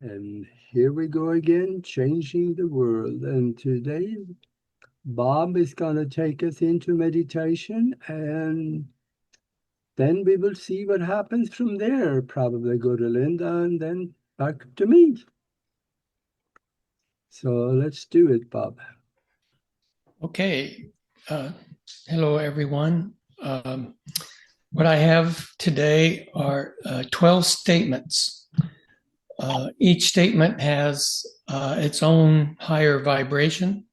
And here we go again, changing the world. And today, Bob is going to take us into meditation, and then we will see what happens from there. Probably go to Linda and then back to me. So let's do it, Bob. Okay. Hello, everyone. What I have today are 12 statements. Each statement has its own higher vibration,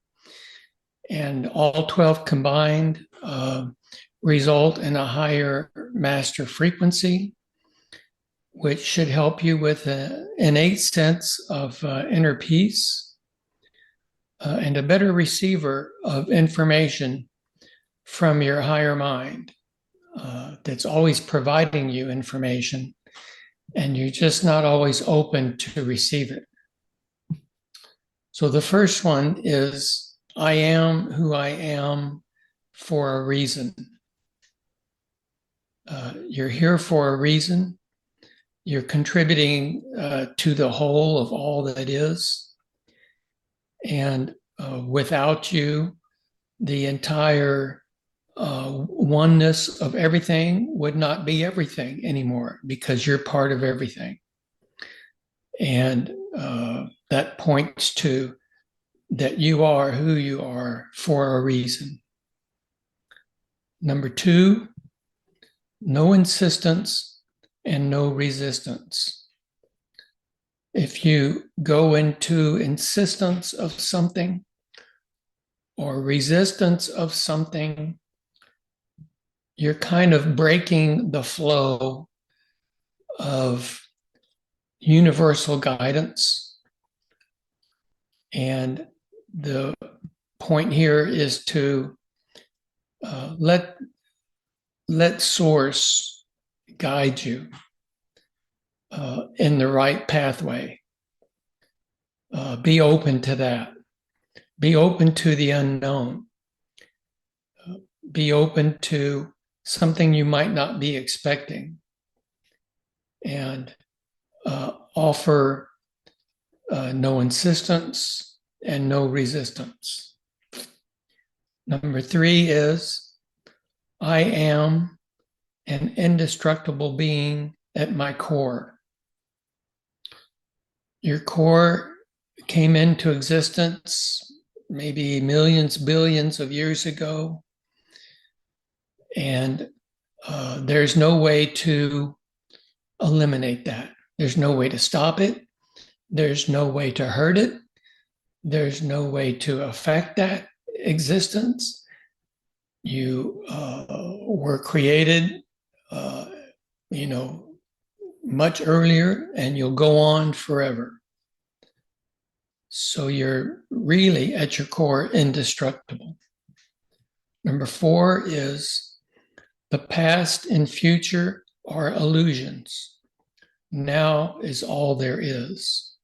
and all 12 combined result in a higher master frequency, which should help you with an innate sense of inner peace and a better receiver of information from your higher mind that's always providing you information, and you're just not always open to receive it. So the first one is, I am who I am for a reason. You're here for a reason. You're contributing to the whole of all that is. And without you, the entire oneness of everything would not be everything anymore, because you're part of everything. And that points to that you are who you are for a reason. Number two, no insistence and no resistance. If you go into insistence of something or resistance of something, you're kind of breaking the flow of universal guidance. And the point here is to let Source guide you in the right pathway. Be open to that. Be open to the unknown. Be open to something you might not be expecting, and offer no insistence and no resistance. Number three is, I am an indestructible being at my core. Your core came into existence maybe millions, billions of years ago, and there's no way to eliminate that. There's no way to stop it. There's no way to hurt it. There's no way to affect that existence. You were created, much earlier, and you'll go on forever. So you're really, at your core, indestructible. Number four is, the past and future are illusions. Now is all there is.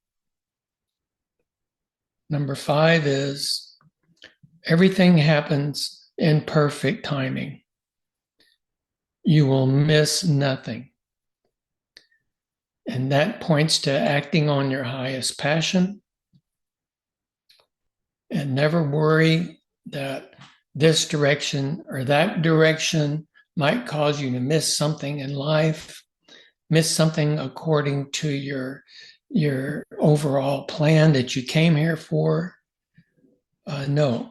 Number five is, everything happens in perfect timing. You will miss nothing. And that points to acting on your highest passion. And never worry that this direction or that direction might cause you to miss something in life, miss something according to your overall plan that you came here for. No.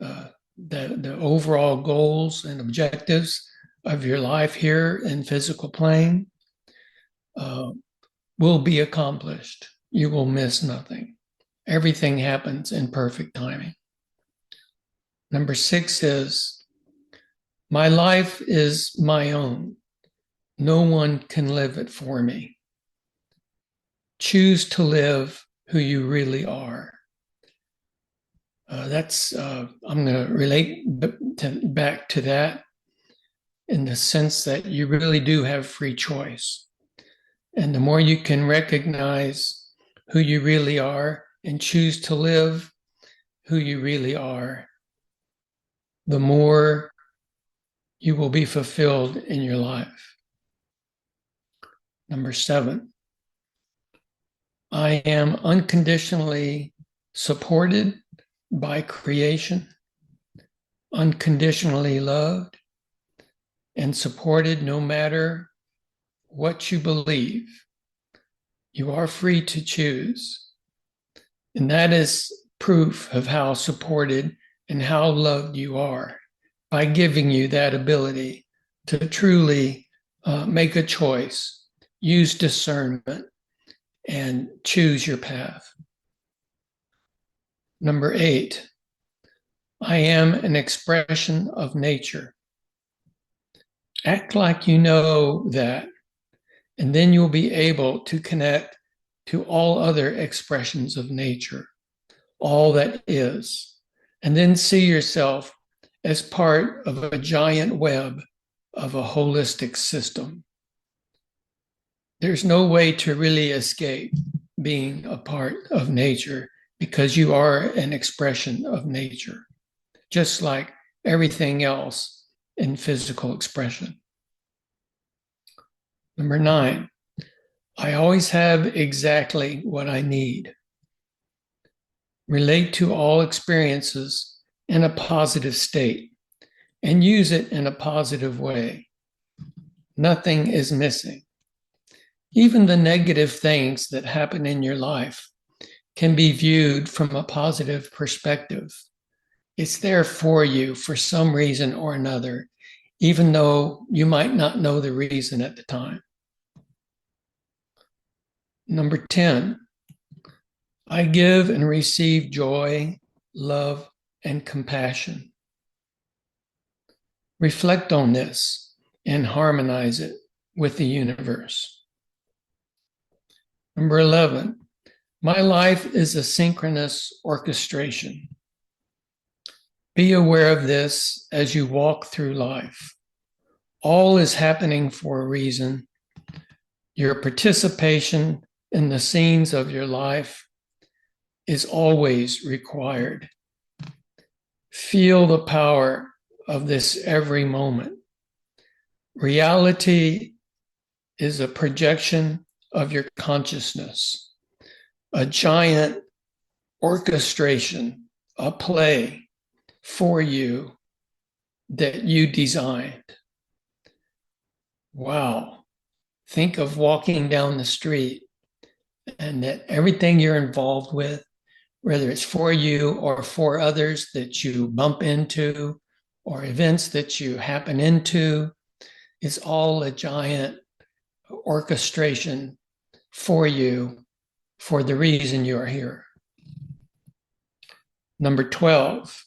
The overall goals and objectives of your life here in physical plane will be accomplished. You will miss nothing. Everything happens in perfect timing. Number six is, my life is my own. No one can live it for me. Choose to live who you really are. I'm going to relate back to that in the sense that you really do have free choice. And the more you can recognize who you really are and choose to live who you really are, the more you will be fulfilled in your life. Number 7, I am unconditionally supported by creation, unconditionally loved, and supported no matter what you believe. You are free to choose. And that is proof of how supported and how loved you are by giving you that ability to truly make a choice, use discernment, and choose your path. Number 8, I am an expression of nature. Act like you know that, and then you'll be able to connect to all other expressions of nature, all that is, and then see yourself as part of a giant web of a holistic system. There's no way to really escape being a part of nature because you are an expression of nature, just like everything else in physical expression. Number 9, I always have exactly what I need. Relate to all experiences in a positive state and use it in a positive way. Nothing is missing. Even the negative things that happen in your life can be viewed from a positive perspective. It's there for you for some reason or another, even though you might not know the reason at the time. Number 10, I give and receive joy, love, and compassion. Reflect on this and harmonize it with the universe. Number 11, my life is a synchronous orchestration. Be aware of this as you walk through life. All is happening for a reason. Your participation in the scenes of your life is always required. Feel the power of this every moment. Reality is a projection of your consciousness, a giant orchestration, a play for you that you designed. Wow. Think of walking down the street and that everything you're involved with, whether it's for you or for others that you bump into or events that you happen into, is all a giant orchestration for you for the reason you're here. Number 12,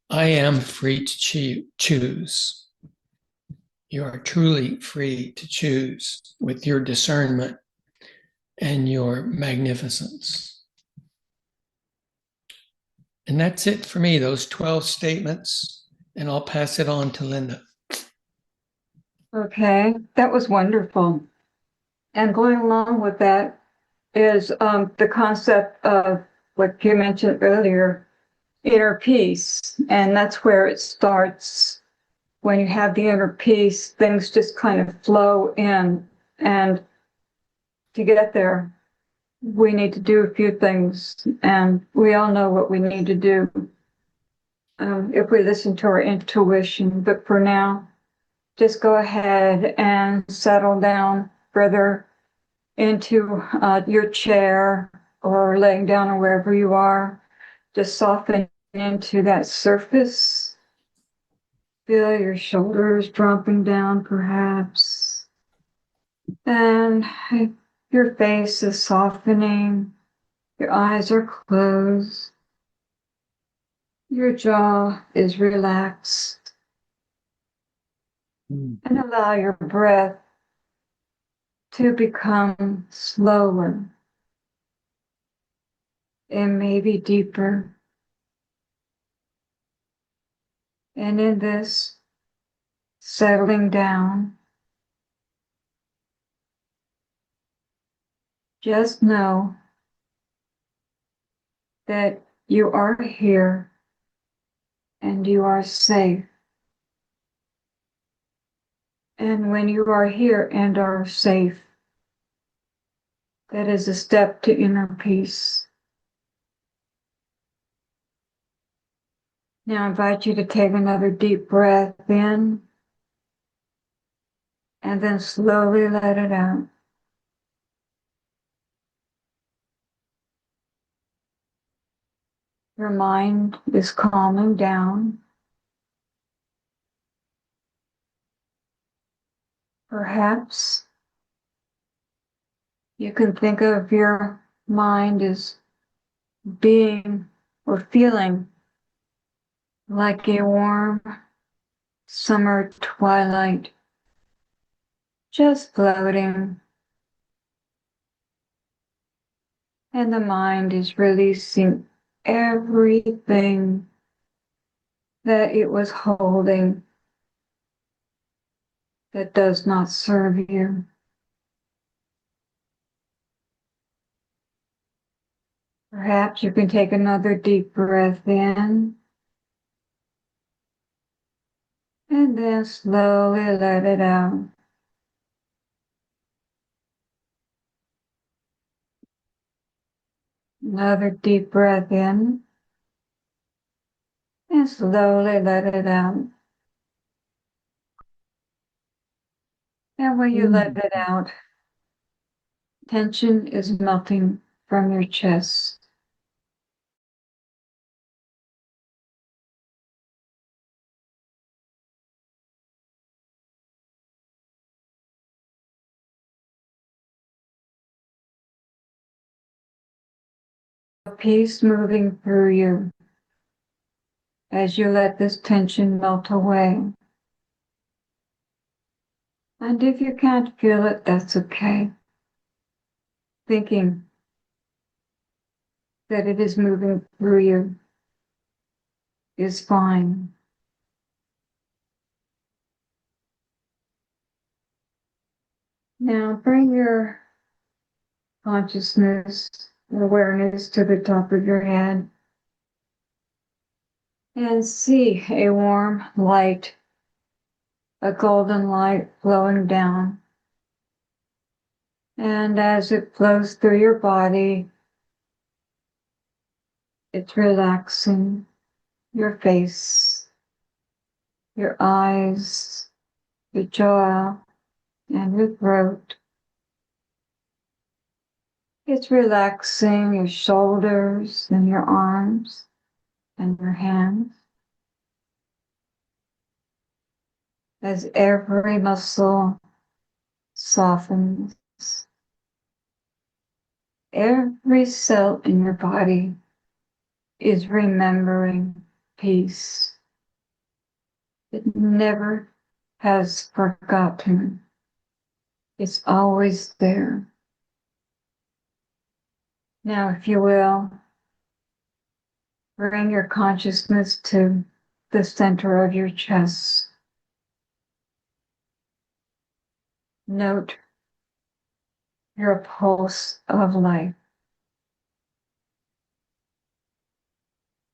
I am free to choose. You are truly free to choose with your discernment and your magnificence. And that's it for me, those 12 statements, and I'll pass it on to Linda. Okay, that was wonderful. And going along with that is the concept of what you mentioned earlier, inner peace. And that's where it starts. When you have the inner peace, things just kind of flow in. And to get there, we need to do a few things. And we all know what we need to do if we listen to our intuition. But for now, just go ahead and settle down further into your chair or laying down or wherever you are. Just soften into that surface. Feel your shoulders dropping down, perhaps. And your face is softening. Your eyes are closed. Your jaw is relaxed. And allow your breath to become slower and maybe deeper. And in this settling down, just know that you are here and you are safe. And when you are here and are safe, that is a step to inner peace. Now I invite you to take another deep breath in and then slowly let it out. Your mind is calming down. Perhaps you can think of your mind as being or feeling like a warm summer twilight, just floating, and the mind is releasing everything that it was holding that does not serve you. Perhaps you can take another deep breath in and then slowly let it out. Another deep breath in and slowly let it out. And when you let it out, tension is melting from your chest. Peace moving through you as you let this tension melt away. And if you can't feel it, that's okay. Thinking that it is moving through you is fine. Now bring your consciousness, awareness to the top of your head and see a warm light, a golden light flowing down. And as it flows through your body, it's relaxing your face, your eyes, your jaw, and your throat. It's relaxing your shoulders and your arms and your hands as every muscle softens. Every cell in your body is remembering peace. It never has forgotten. It's always there. Now, if you will, bring your consciousness to the center of your chest. Note your pulse of life.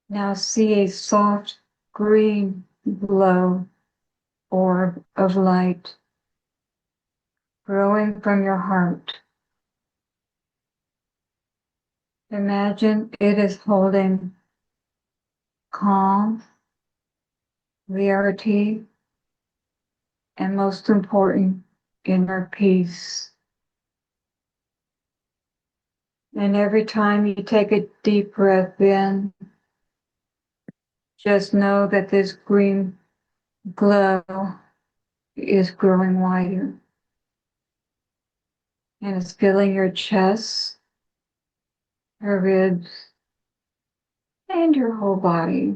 Now see a soft green glow orb of light growing from your heart. Imagine it is holding calm, clarity, and most important, inner peace. And every time you take a deep breath in, just know that this green glow is growing wider. And it's filling your chest, your ribs, and your whole body.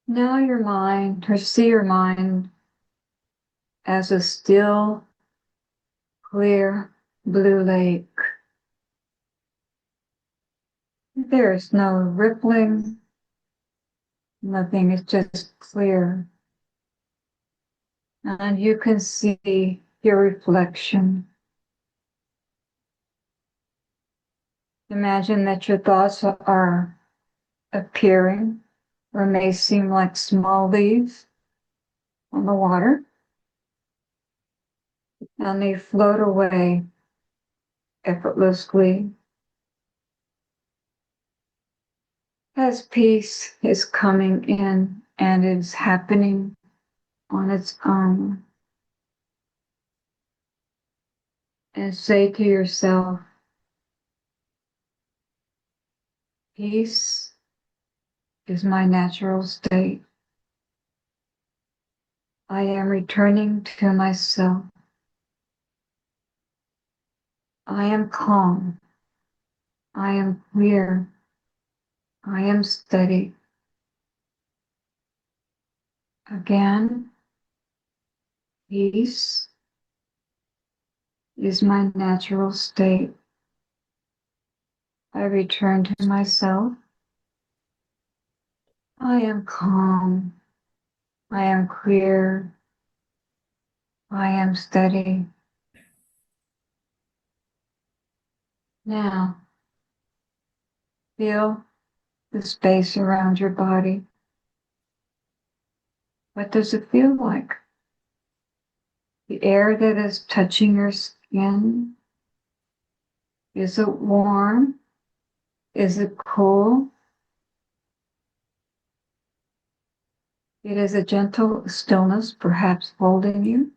Now your mind, or see your mind as a still, clear blue lake. There is no rippling, Nothing is just clear. And you can see your reflection. Imagine that your thoughts are appearing or may seem like small leaves on the water, and they float away effortlessly as peace is coming in and is happening on its own. And say to yourself, peace is my natural state. I am returning to myself. I am calm. I am clear. I am steady. Again, peace is my natural state. I return to myself. I am calm. I am clear. I am steady. Now, feel the space around your body. What does it feel like? The air that is touching your skin, is it warm? Is it cool? It is a gentle stillness, perhaps holding you.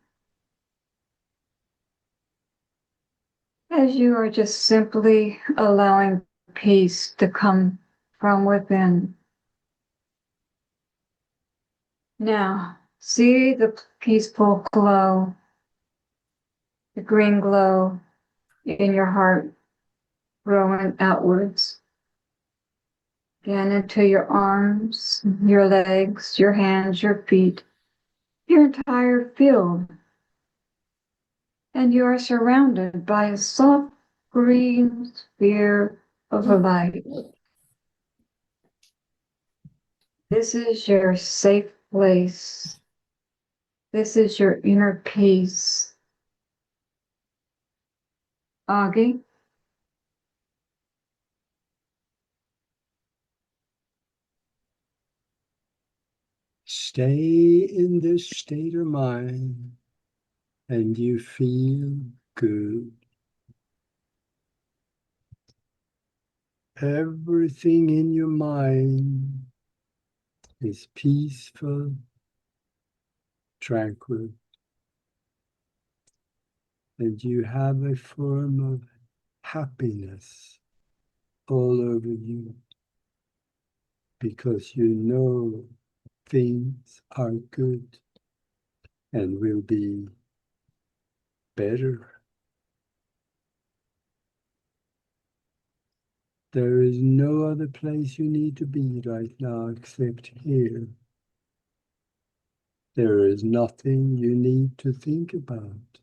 As you are just simply allowing peace to come from within. Now, see the peaceful glow, the green glow in your heart growing outwards. Again, into your arms, your legs, your hands, your feet, your entire field. And you are surrounded by a soft green sphere of light. This is your safe place. This is your inner peace. Augie? Stay in this state of mind and you feel good. Everything in your mind is peaceful, tranquil, and you have a form of happiness all over you because you know things are good and will be better. There is no other place you need to be right now except here. There is nothing you need to think about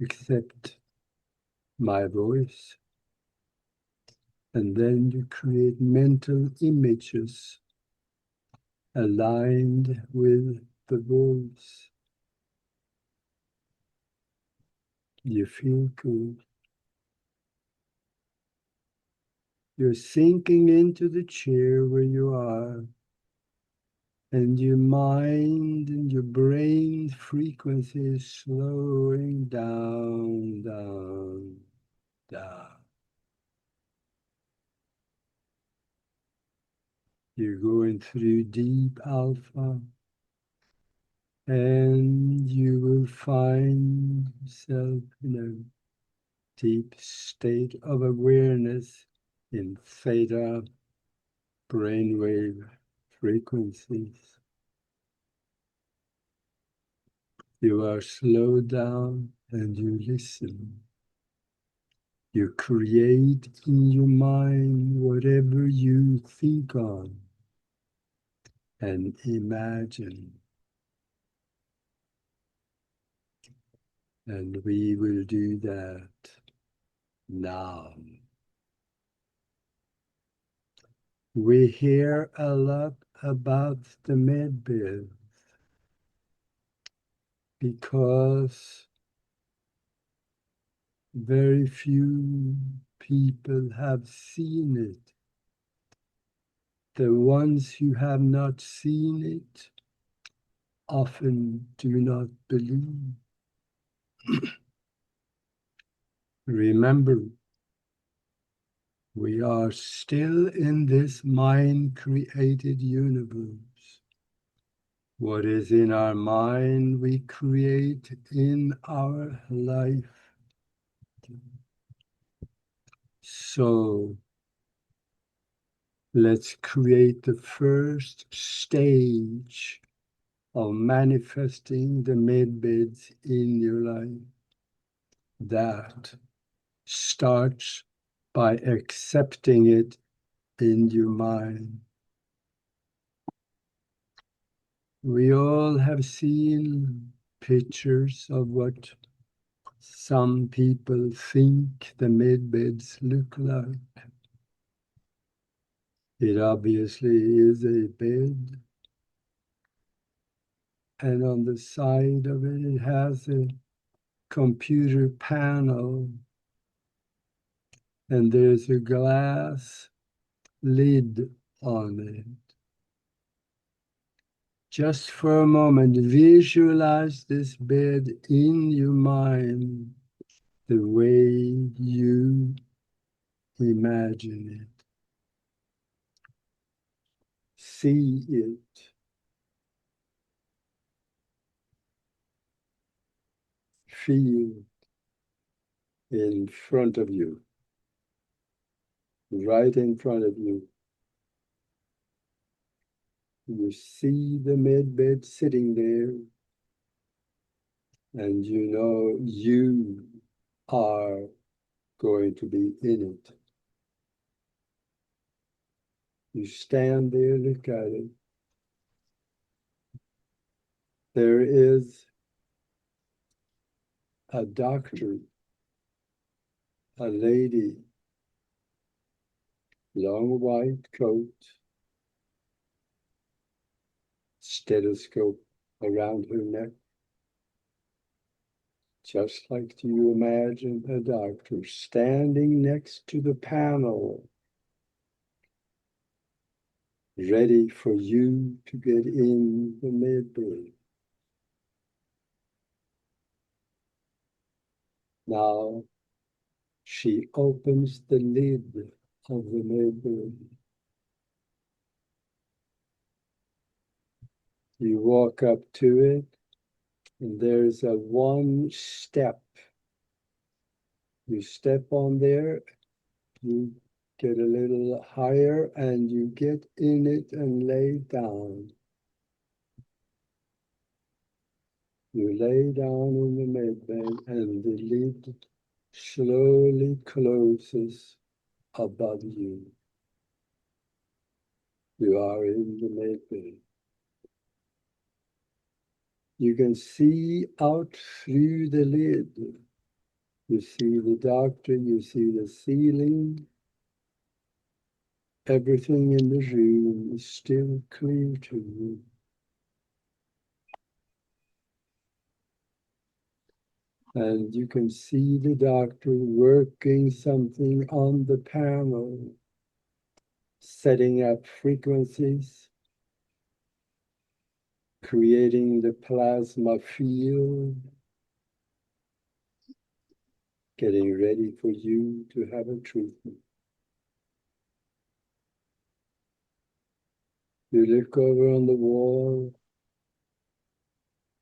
except my voice. And then you create mental images aligned with the voice. You feel good. You're sinking into the chair where you are, and your mind and your brain frequency is slowing down, down, down. You're going through deep alpha, and you will find yourself in a deep state of awareness in theta brainwave frequencies. You are slowed down and you listen. You create in your mind whatever you think on and imagine. And we will do that now. We hear a lot about the MedBed because very few people have seen it. The ones who have not seen it often do not believe. Remember, we are still in this mind-created universe. What is in our mind, we create in our life. So let's create the first stage of manifesting the MedBeds in your life. That starts by accepting it in your mind. We all have seen pictures of what some people think the MedBeds look like. It obviously is a bed, and on the side of it, it has a computer panel, and there's a glass lid on it. Just for a moment, visualize this bed in your mind the way you imagine it. See it. Feel in front of you, right in front of you. You see the MedBed sitting there, and you know you are going to be in it. You stand there, look at it. There is a doctor, a lady, long white coat, stethoscope around her neck. Just like you imagine a doctor standing next to the panel, ready for you to get in the MedBed. Now she opens the lid of the MedBed. You walk up to it, and there's a one step. You step on there, you get a little higher, and you get in it and lay down. You lay down in the MedBed, and the lid slowly closes above you. You are in the MedBed. You can see out through the lid. You see the doctor, you see the ceiling. Everything in the room is still clear to you. And you can see the doctor working something on the panel, setting up frequencies, creating the plasma field, getting ready for you to have a treatment. You look over on the wall,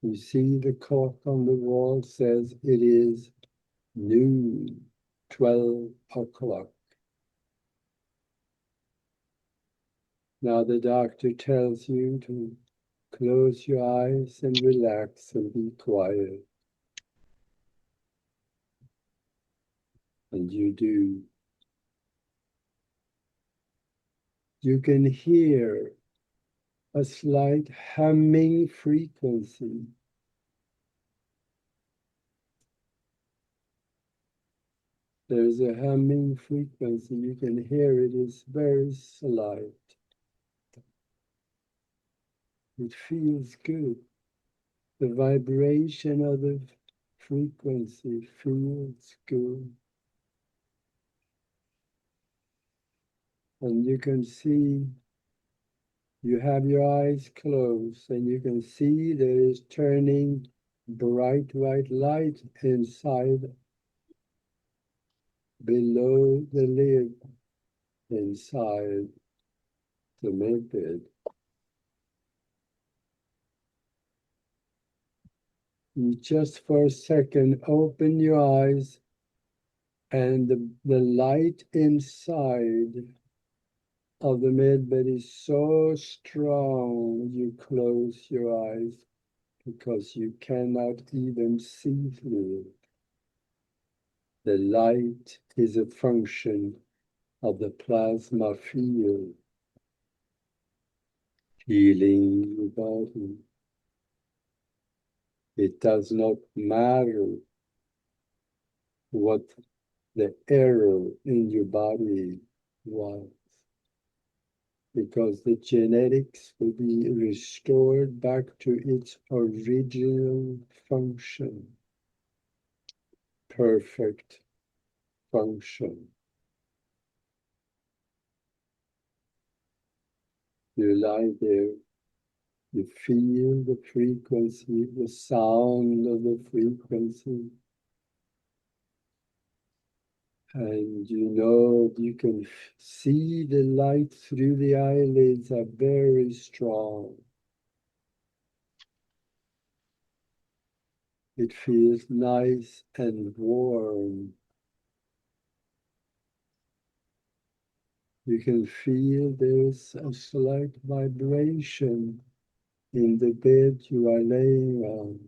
you see the clock on the wall says it is noon, 12 o'clock. Now the doctor tells you to close your eyes and relax and be quiet. And you do. You can hear a slight humming frequency. There's a humming frequency. You can hear it is very slight. It feels good. The vibration of the frequency feels good. And you can see, you have your eyes closed, and you can see there is turning bright white light inside, below the lid, inside the MedBed. You just for a second open your eyes, and the light inside of the MedBed is so strong you close your eyes because you cannot even see through it. The light is a function of the plasma field, healing your body. It does not matter what the error in your body was, because the genetics will be restored back to its original function, perfect function. You lie there, you feel the frequency, the sound of the frequency, and you know you can see the light through the eyelids are very strong. It feels nice and warm. You can feel there's a slight vibration in the bed you are laying on.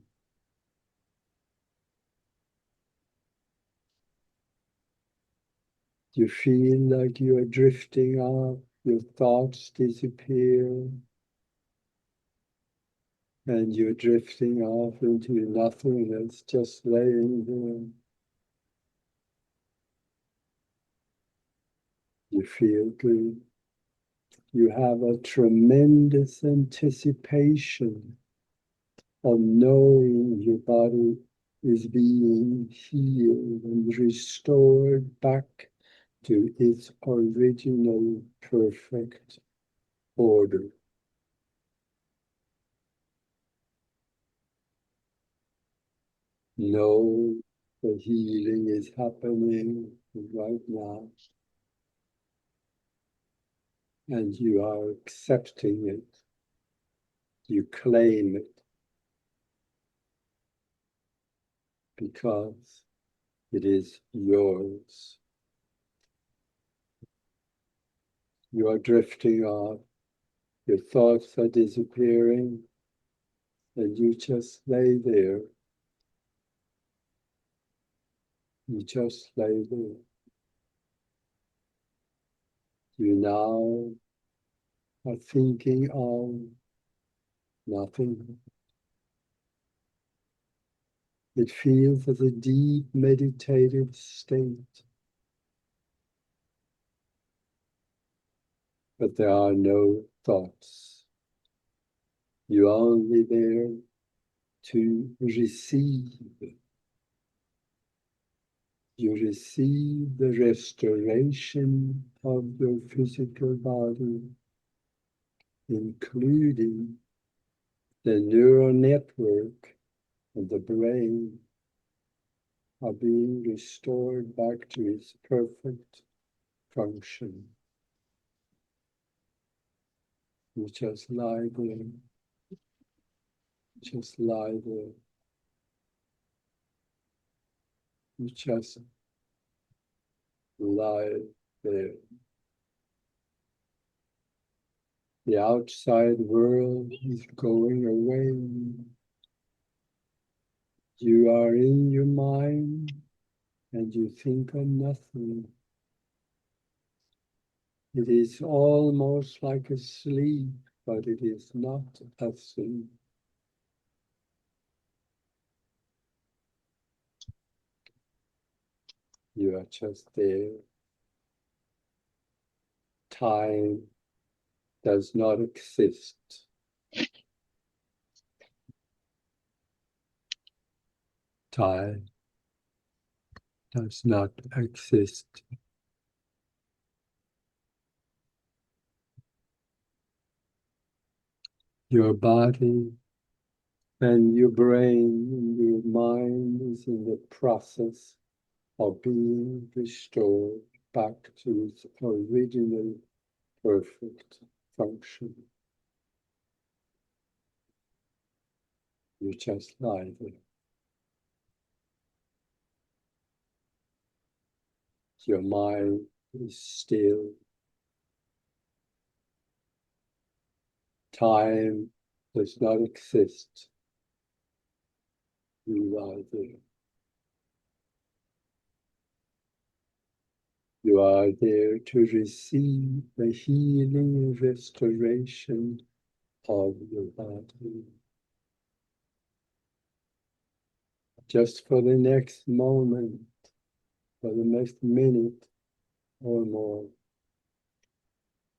You feel like you are drifting off, your thoughts disappear, and you're drifting off into nothingness, just laying there. You feel good. You have a tremendous anticipation of knowing your body is being healed and restored back to its original perfect order. Know the healing is happening right now, and you are accepting it. You claim it because it is yours. You are drifting off, your thoughts are disappearing, and you just lay there. You just lay there. You now are thinking of nothing. It feels as a deep meditative state. But there are no thoughts. You're only there to receive. You receive the restoration of your physical body, including the neural network of the brain are being restored back to its perfect function. You just lie there. Just lie there. You just lie there. The outside world is going away. You are in your mind and you think of nothing. It is almost like a sleep, but it is not a sleep. You are just there. Time does not exist. Time does not exist. Your body and your brain and your mind is in the process of being restored back to its original perfect function. You just lie there. Your mind is still. Time does not exist. You are there. You are there to receive the healing restoration of your body. Just for the next moment, for the next minute or more,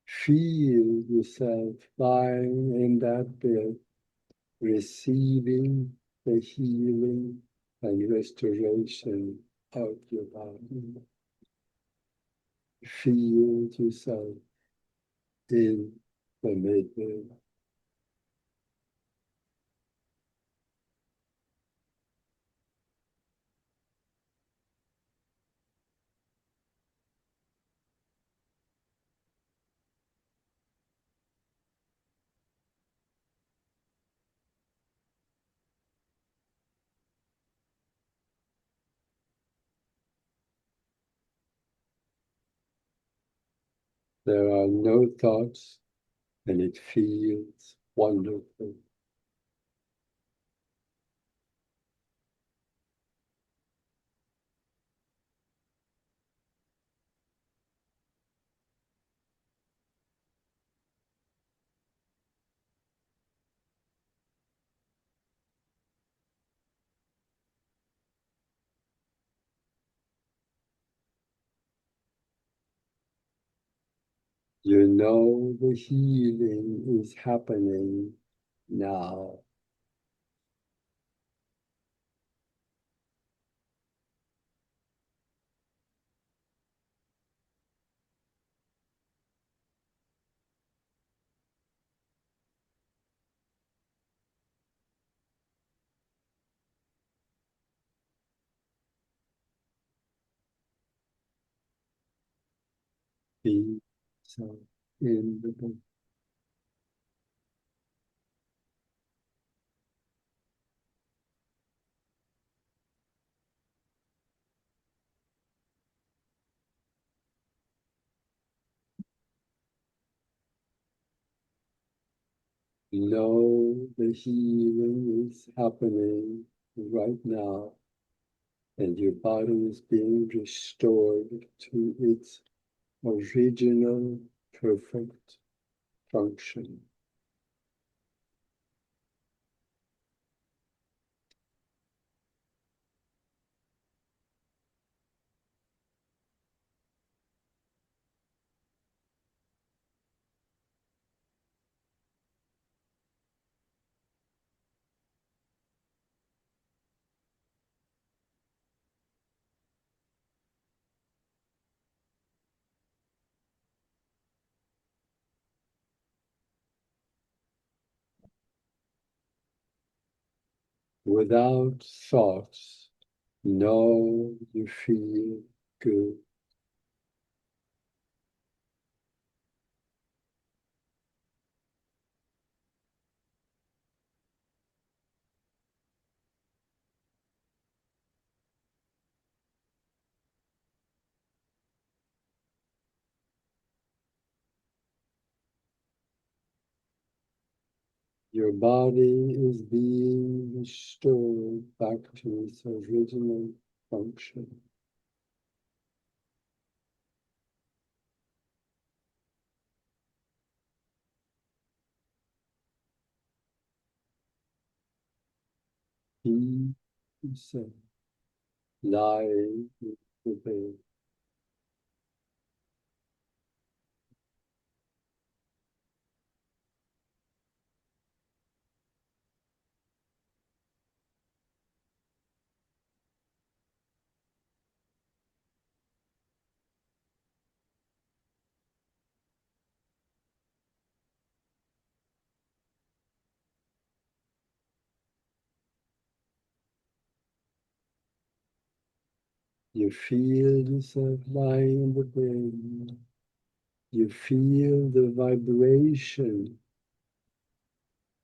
feel yourself lying in that bed, receiving the healing and restoration of your body. Feel yourself in the MedBed. There are no thoughts, and it feels wonderful. You know the healing is happening now. Be so in the book. Know the healing is happening right now, and your body is being restored to its original perfect function. Without thoughts, know you feel good. Your body is being restored back to its original function. Be yourself, lying in the bed. You feel yourself lying in the bed. You feel the vibration,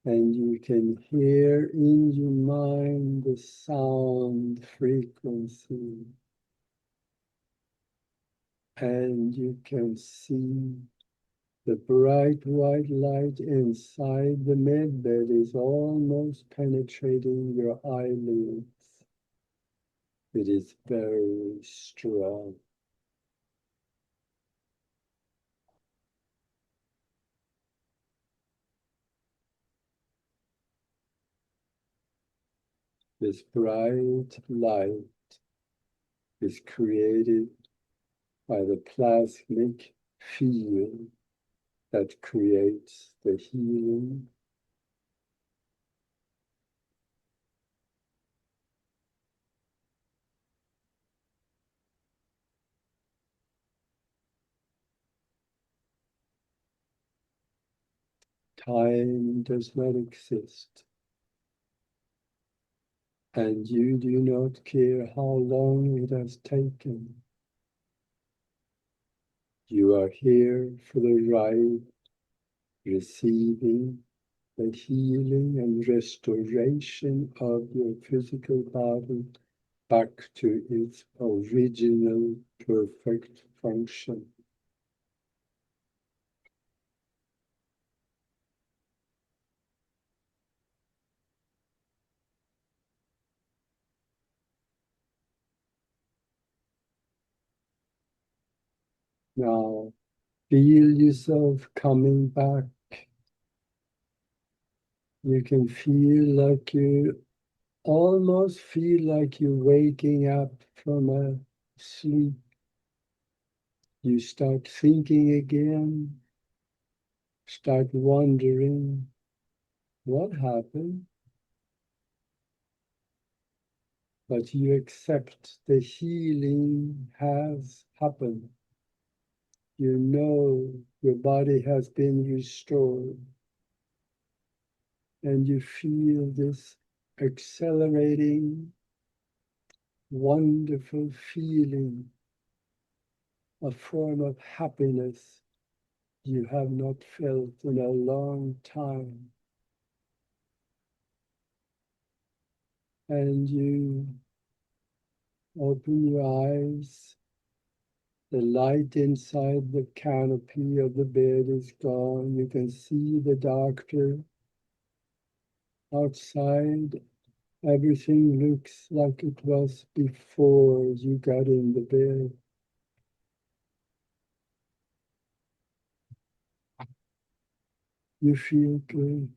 and you can hear in your mind the sound frequency, and you can see the bright white light inside the MedBed is almost penetrating your eyelids. It is very strong. This bright light is created by the plasmic field that creates the healing. Time does not exist, and you do not care how long it has taken. You are here for the ride, receiving the healing and restoration of your physical body back to its original perfect function. Now, feel yourself coming back. You can almost feel like you're waking up from a sleep. You start thinking again, start wondering, what happened? But you accept the healing has happened. You know your body has been restored, and you feel this accelerating, wonderful feeling, a form of happiness you have not felt in a long time. And you open your eyes. The light inside the canopy of the bed is gone. You can see the doctor outside. Everything looks like it was before you got in the bed. You feel good.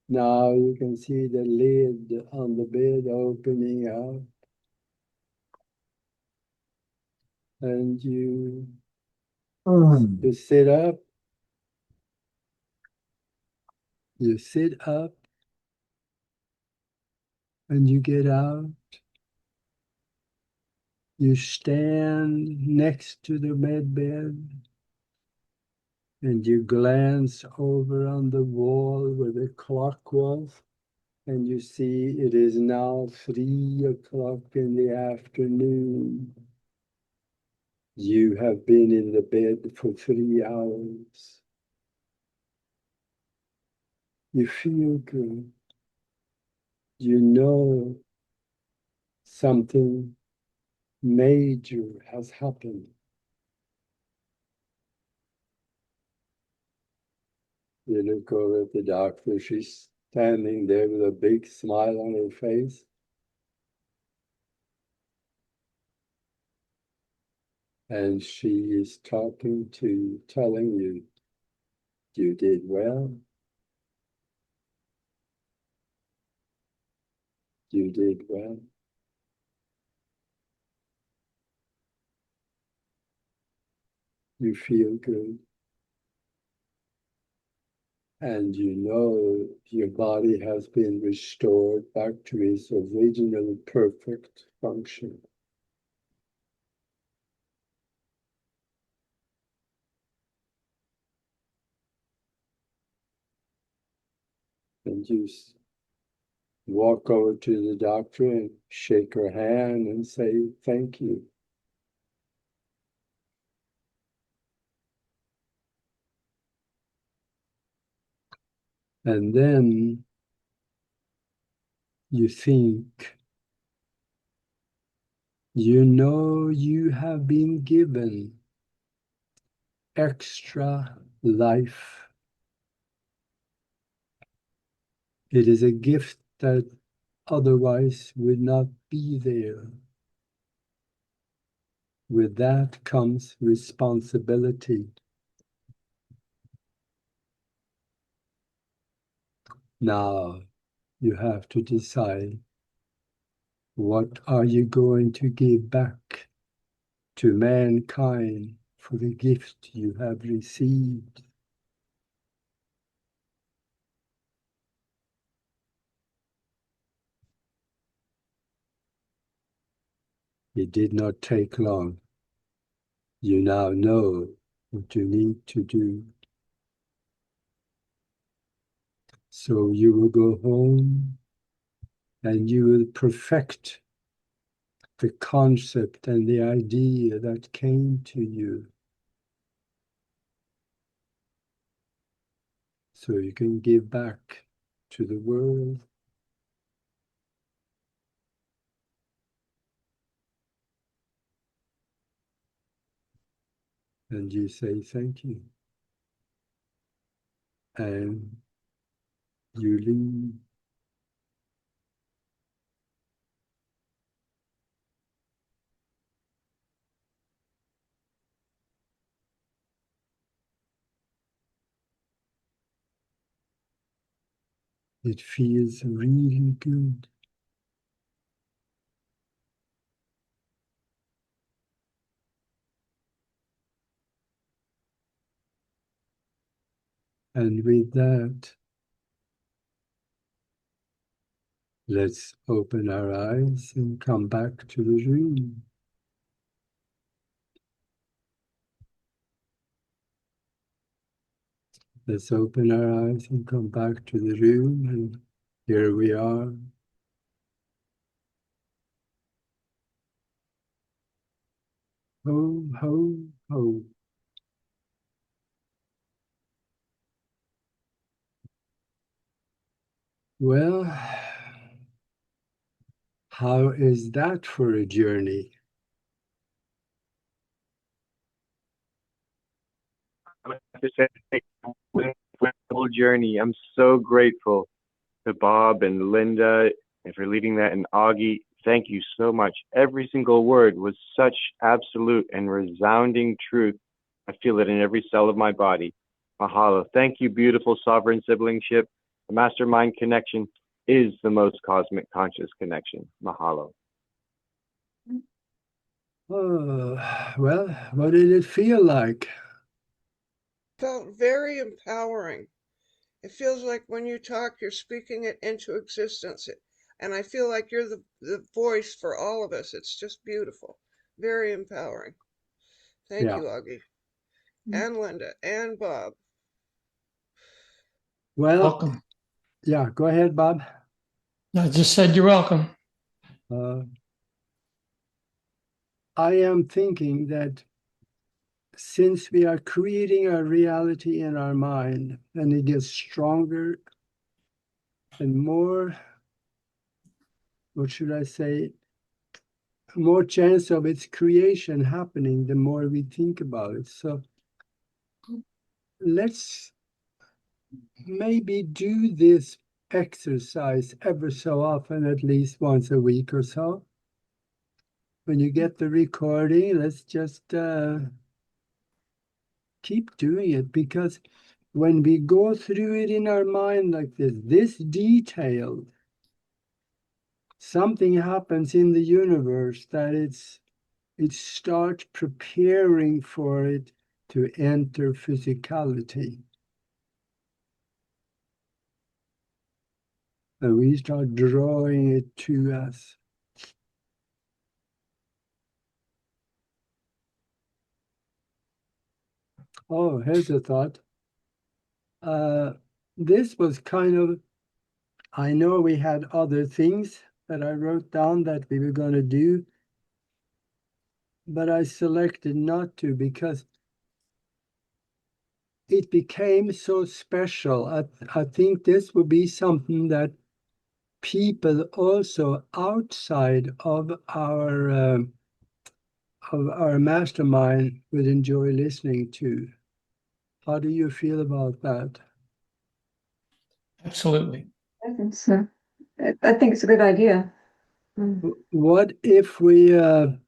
Now you can see the lid on the bed opening up, and you sit up. You sit up, and you get out. You stand next to the med bed, and you glance over on the wall where the clock was, and you see it is now 3 o'clock in the afternoon. You have been in the bed for 3 hours. You feel good. You know something major has happened. You look over at the doctor. She's standing there with a big smile on her face. And she is talking to you, telling you, you did well. You did well. You feel good. And you know your body has been restored back to its original perfect function. And walk over to the doctor and shake her hand and say thank you. And then you think, you know, you have been given extra life. It is a gift that otherwise would not be there. With that comes responsibility. Now you have to decide, what are you going to give back to mankind for the gift you have received? It did not take long. You now know what you need to do. So you will go home and you will perfect the concept and the idea that came to you. So you can give back to the world. And you say thank you. And you leave. It feels really good. And with that, let's open our eyes and come back to the room. Let's open our eyes and come back to the room, and here we are. Ho, ho, ho. Well, how is that for a journey? I have to say, with the whole journey, I'm so grateful to Bob and Linda and for leading that, and Augie. Thank you so much. Every single word was such absolute and resounding truth. I feel it in every cell of my body. Mahalo. Thank you, beautiful sovereign siblingship. The mastermind connection is the most cosmic conscious connection. Mahalo. Oh, well, what did it feel like? Felt very empowering. It feels like when you talk, you're speaking it into existence. And I feel like you're the voice for all of us. It's just beautiful. Very empowering. Thank Yeah. you, Augie. And Linda and Bob. Well, Welcome. yeah, go ahead, Bob. I just said you're welcome. I am thinking that since we are creating our reality in our mind, and it gets stronger and more, what should I say, more chance of its creation happening the more we think about it. So let's maybe do this exercise ever so often, at least once a week or so. When you get the recording, let's just keep doing it, because when we go through it in our mind like this detailed, something happens in the universe that it starts preparing for it to enter physicality. And we start drawing it to us. Oh, here's a thought. This was kind of I know we had other things that I wrote down that we were going to do, but I selected not to because it became so special. I think this would be something that people also outside of our mastermind would enjoy listening to. How do you feel about that? Absolutely. I think so. I think it's a good idea. What if we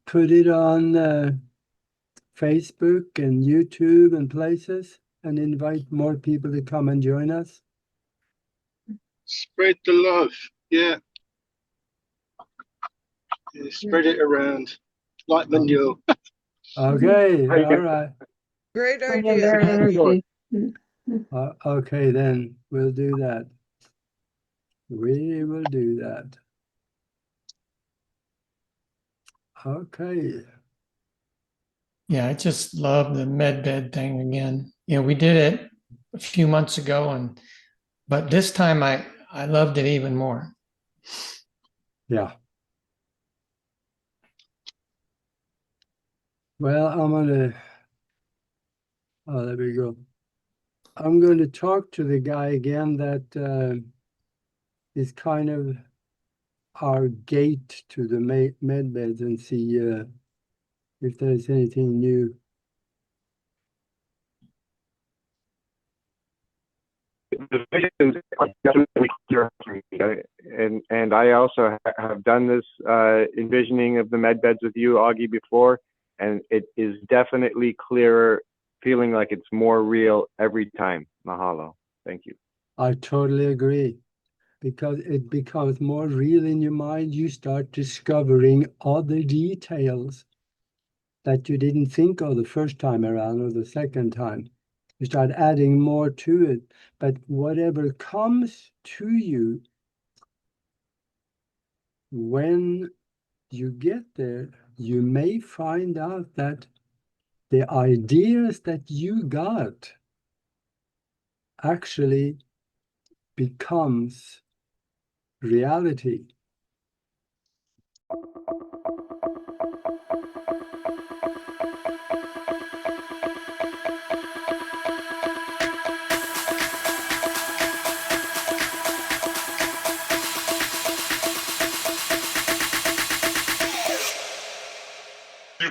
put it on Facebook and YouTube and places and invite more people to come and join us? Spread the love. Yeah. Yeah, spread it around like manure. Okay, all right. Great Bring in idea. their energy. Okay, then we'll do that. We will do that. Okay. Yeah, I just love the MedBed thing again. We did it a few months ago, but this time I loved it even more. Yeah. Well, there we go. I'm going to talk to the guy again that is kind of our gate to the MedBeds and see if there's anything new. The visions are definitely clear for me. And I also have done this envisioning of the med beds with you, Augie, before, and it is definitely clearer, feeling like it's more real every time. Mahalo. Thank you. I totally agree. Because it becomes more real in your mind, you start discovering other details that you didn't think of the first time around or the second time. You start adding more to it. But whatever comes to you, when you get there, you may find out that the ideas that you got actually becomes reality. You